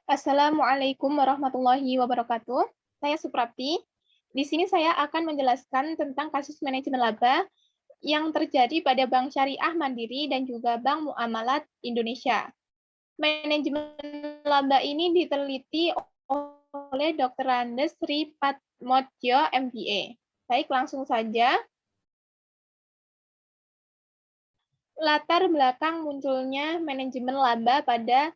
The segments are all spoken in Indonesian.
Assalamualaikum warahmatullahi wabarakatuh. Saya Suprapti. Di sini saya akan menjelaskan tentang kasus manajemen laba yang terjadi pada Bank Syariah Mandiri dan juga Bank Muamalat Indonesia. Manajemen laba ini diteliti oleh Dr. Andes Sri Patmodjo, MBA. Baik, langsung saja. Latar belakang munculnya manajemen laba pada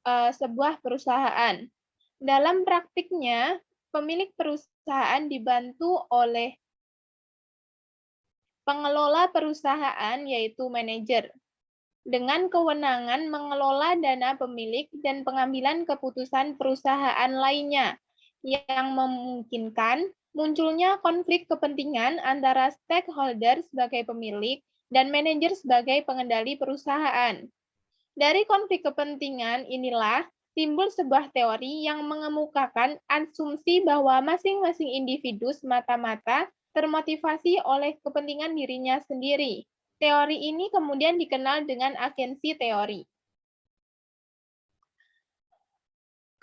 sebuah perusahaan. Dalam praktiknya, pemilik perusahaan dibantu oleh pengelola perusahaan, yaitu manajer, dengan kewenangan mengelola dana pemilik dan pengambilan keputusan perusahaan lainnya, yang memungkinkan munculnya konflik kepentingan antara stakeholder sebagai pemilik dan manajer sebagai pengendali perusahaan. Dari konflik kepentingan inilah timbul sebuah teori yang mengemukakan asumsi bahwa masing-masing individu semata-mata termotivasi oleh kepentingan dirinya sendiri. Teori ini kemudian dikenal dengan agensi teori.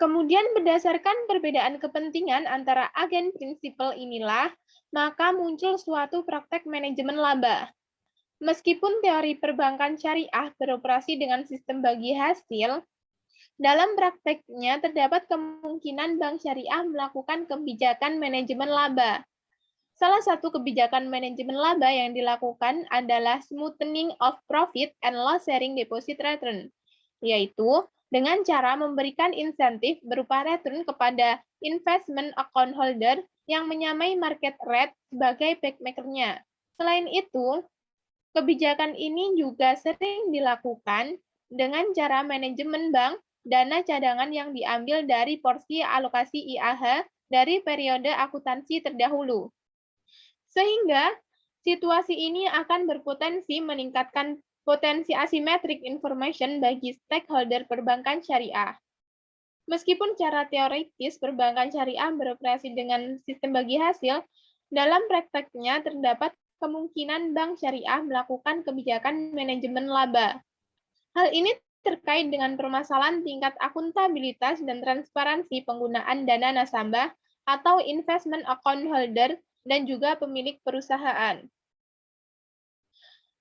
Kemudian berdasarkan perbedaan kepentingan antara agen prinsipal inilah, maka muncul suatu praktek manajemen laba. Meskipun teori perbankan syariah beroperasi dengan sistem bagi hasil, dalam prakteknya terdapat kemungkinan bank syariah melakukan kebijakan manajemen laba. Salah satu kebijakan manajemen laba yang dilakukan adalah smoothening of profit and loss sharing deposit return, yaitu dengan cara memberikan insentif berupa return kepada investment account holder yang menyamai market rate sebagai backmaker-nya. Selain itu, kebijakan ini juga sering dilakukan dengan cara manajemen bank dana cadangan yang diambil dari porsi alokasi IAH dari periode akuntansi terdahulu. Sehingga situasi ini akan berpotensi meningkatkan potensi asymmetric information bagi stakeholder perbankan syariah. Meskipun secara teoritis perbankan syariah beroperasi dengan sistem bagi hasil, dalam prakteknya terdapat kemungkinan bank syariah melakukan kebijakan manajemen laba. Hal ini terkait dengan permasalahan tingkat akuntabilitas dan transparansi penggunaan dana nasabah atau investment account holder dan juga pemilik perusahaan.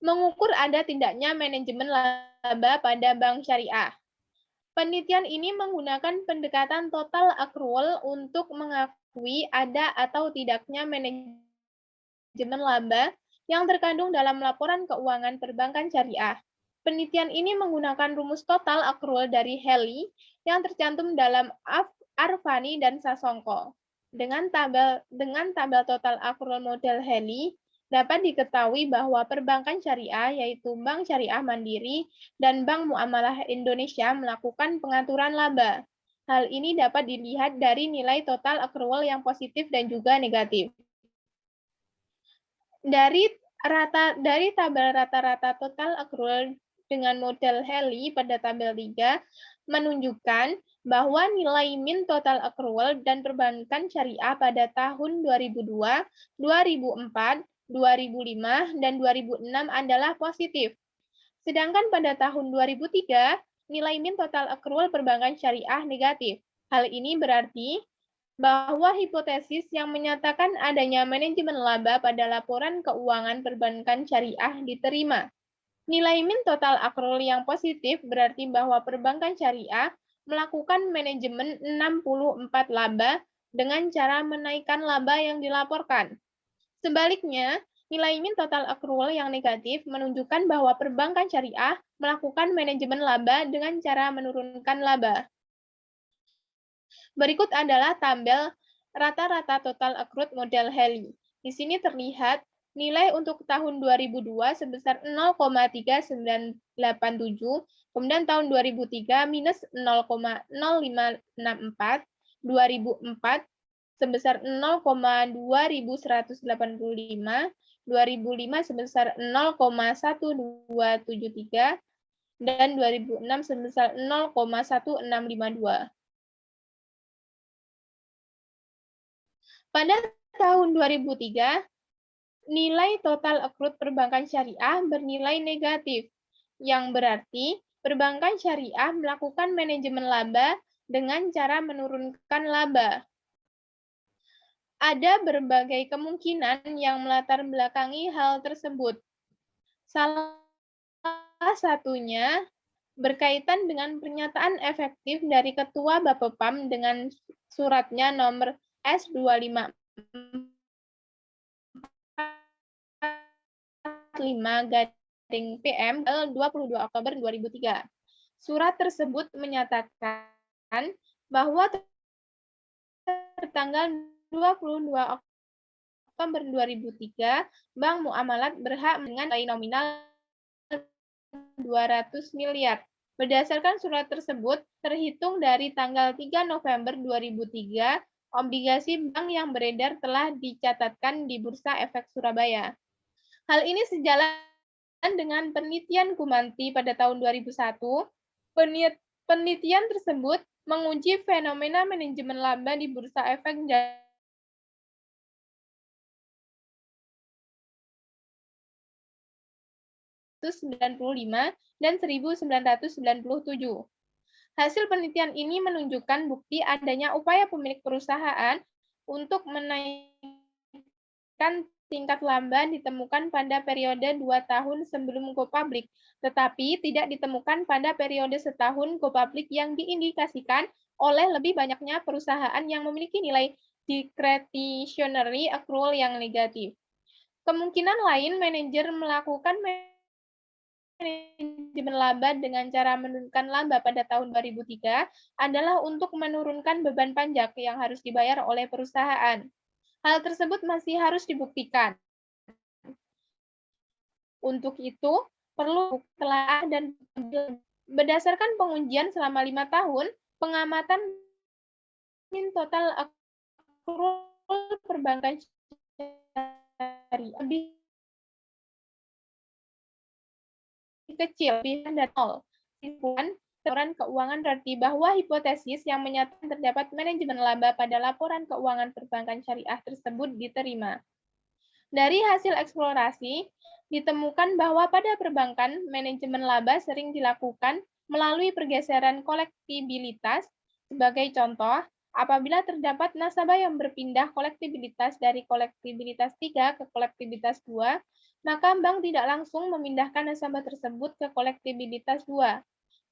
Mengukur ada tidaknya manajemen laba pada bank syariah. Penelitian ini menggunakan pendekatan total accrual untuk mengakui ada atau tidaknya manajemen laba yang terkandung dalam laporan keuangan perbankan syariah. Penelitian ini menggunakan rumus total accrual dari Haley yang tercantum dalam Arvani dan Sasongko. Dengan tabel total accrual model Haley, dapat diketahui bahwa perbankan syariah, yaitu Bank Syariah Mandiri dan Bank Muamalah Indonesia, melakukan pengaturan laba. Hal ini dapat dilihat dari nilai total accrual yang positif dan juga negatif. Dari tabel rata-rata total accrual dengan model Haley pada tabel 3 menunjukkan bahwa nilai min total accrual dan perbankan syariah pada tahun 2002, 2004, 2005, dan 2006 adalah positif. Sedangkan pada tahun 2003, nilai min total accrual perbankan syariah negatif. Hal ini berarti bahwa hipotesis yang menyatakan adanya manajemen laba pada laporan keuangan perbankan syariah diterima. Nilai min total accrual yang positif berarti bahwa perbankan syariah melakukan manajemen 64 laba dengan cara menaikkan laba yang dilaporkan. Sebaliknya, nilai min total accrual yang negatif menunjukkan bahwa perbankan syariah melakukan manajemen laba dengan cara menurunkan laba. Berikut adalah tabel rata-rata total accrued model Haley. Di sini terlihat nilai untuk tahun 2002 sebesar 0,3987, kemudian tahun 2003 minus 0,0564, 2004 sebesar 0,2185, 2005 sebesar 0,1273, dan 2006 sebesar 0,1652. Pada tahun 2003, nilai total accrued perbankan syariah bernilai negatif, yang berarti perbankan syariah melakukan manajemen laba dengan cara menurunkan laba. Ada berbagai kemungkinan yang melatar belakangi hal tersebut. Salah satunya berkaitan dengan pernyataan efektif dari Ketua Bapepam dengan suratnya nomor S254/5/PM 22 Oktober 2003. Surat tersebut menyatakan bahwa tertanggal 22 Oktober 2003, Bank Muamalat berhak dengan nilai nominal 200 miliar. Berdasarkan surat tersebut, terhitung dari tanggal 3 November 2003, obligasi bank yang beredar telah dicatatkan di Bursa Efek Surabaya. Hal ini sejalan dengan penelitian Gumanti pada tahun 2001. Penelitian tersebut menguji fenomena manajemen laba di Bursa Efek 1995 dan 1997. Hasil penelitian ini menunjukkan bukti adanya upaya pemilik perusahaan untuk menaikkan tingkat laba ditemukan pada periode 2 tahun sebelum go public, tetapi tidak ditemukan pada periode setahun go public yang diindikasikan oleh lebih banyaknya perusahaan yang memiliki nilai discretionary accrual yang negatif. Kemungkinan lain manajer melakukan manajemen laba dengan cara menurunkan laba pada tahun 2003 adalah untuk menurunkan beban pajak yang harus dibayar oleh perusahaan. Hal tersebut masih harus dibuktikan. Untuk itu, perlu telah dan berdasarkan pengujian selama 5 tahun, pengamatan total accrual perbankan syariah lebih kecil, lebih rendah nol. Kesimpulan, laporan keuangan berarti bahwa hipotesis yang menyatakan terdapat manajemen laba pada laporan keuangan perbankan syariah tersebut diterima. Dari hasil eksplorasi, ditemukan bahwa pada perbankan, manajemen laba sering dilakukan melalui pergeseran kolektibilitas. Sebagai contoh, apabila terdapat nasabah yang berpindah kolektibilitas dari kolektibilitas 3 ke kolektibilitas 2, maka bank tidak langsung memindahkan nasabah tersebut ke kolektibilitas 2.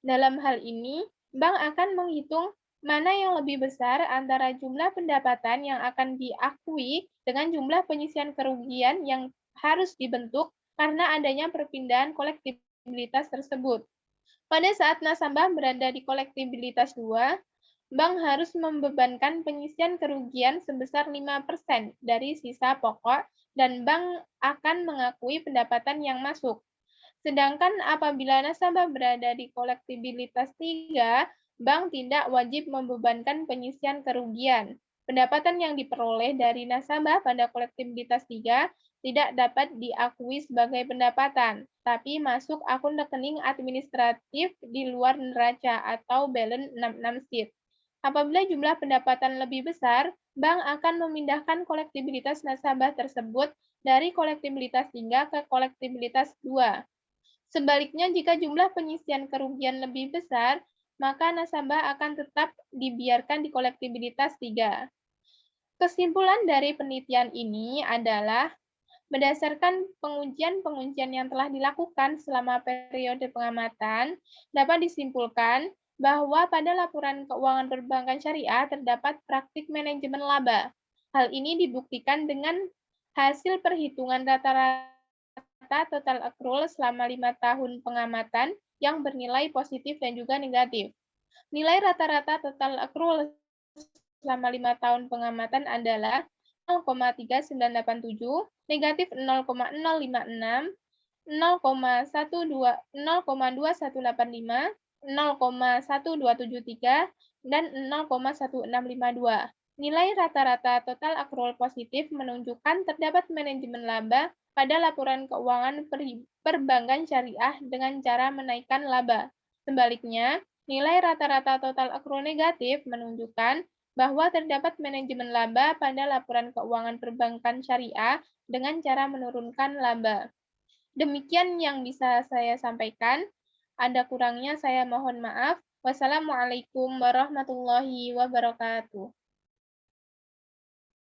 Dalam hal ini, bank akan menghitung mana yang lebih besar antara jumlah pendapatan yang akan diakui dengan jumlah penyisian kerugian yang harus dibentuk karena adanya perpindahan kolektibilitas tersebut. Pada saat nasabah berada di kolektibilitas 2, bank harus membebankan penyisian kerugian sebesar 5% dari sisa pokok dan bank akan mengakui pendapatan yang masuk. Sedangkan apabila nasabah berada di kolektibilitas 3, bank tidak wajib membebankan penyisian kerugian. Pendapatan yang diperoleh dari nasabah pada kolektibilitas 3 tidak dapat diakui sebagai pendapatan, tapi masuk akun rekening administratif di luar neraca atau balance 66 sheet. Apabila jumlah pendapatan lebih besar, bank akan memindahkan kolektibilitas nasabah tersebut dari kolektibilitas 3 ke kolektibilitas 2. Sebaliknya, jika jumlah penyisian kerugian lebih besar, maka nasabah akan tetap dibiarkan di kolektibilitas 3. Kesimpulan dari penelitian ini adalah berdasarkan pengujian-pengujian yang telah dilakukan selama periode pengamatan, dapat disimpulkan bahwa pada laporan keuangan perbankan syariah terdapat praktik manajemen laba. Hal ini dibuktikan dengan hasil perhitungan rata-rata total accrual selama 5 tahun pengamatan yang bernilai positif dan juga negatif. Nilai rata-rata total accrual selama 5 tahun pengamatan adalah 0,3987, negatif 0,056, 0,2185, 0,1273, dan 0,1652. Nilai rata-rata total accrual positif menunjukkan terdapat manajemen laba pada laporan keuangan perbankan syariah dengan cara menaikkan laba. Sebaliknya, nilai rata-rata total accrual negatif menunjukkan bahwa terdapat manajemen laba pada laporan keuangan perbankan syariah dengan cara menurunkan laba. Demikian yang bisa saya sampaikan. Ada kurangnya saya mohon maaf. Wassalamualaikum warahmatullahi wabarakatuh.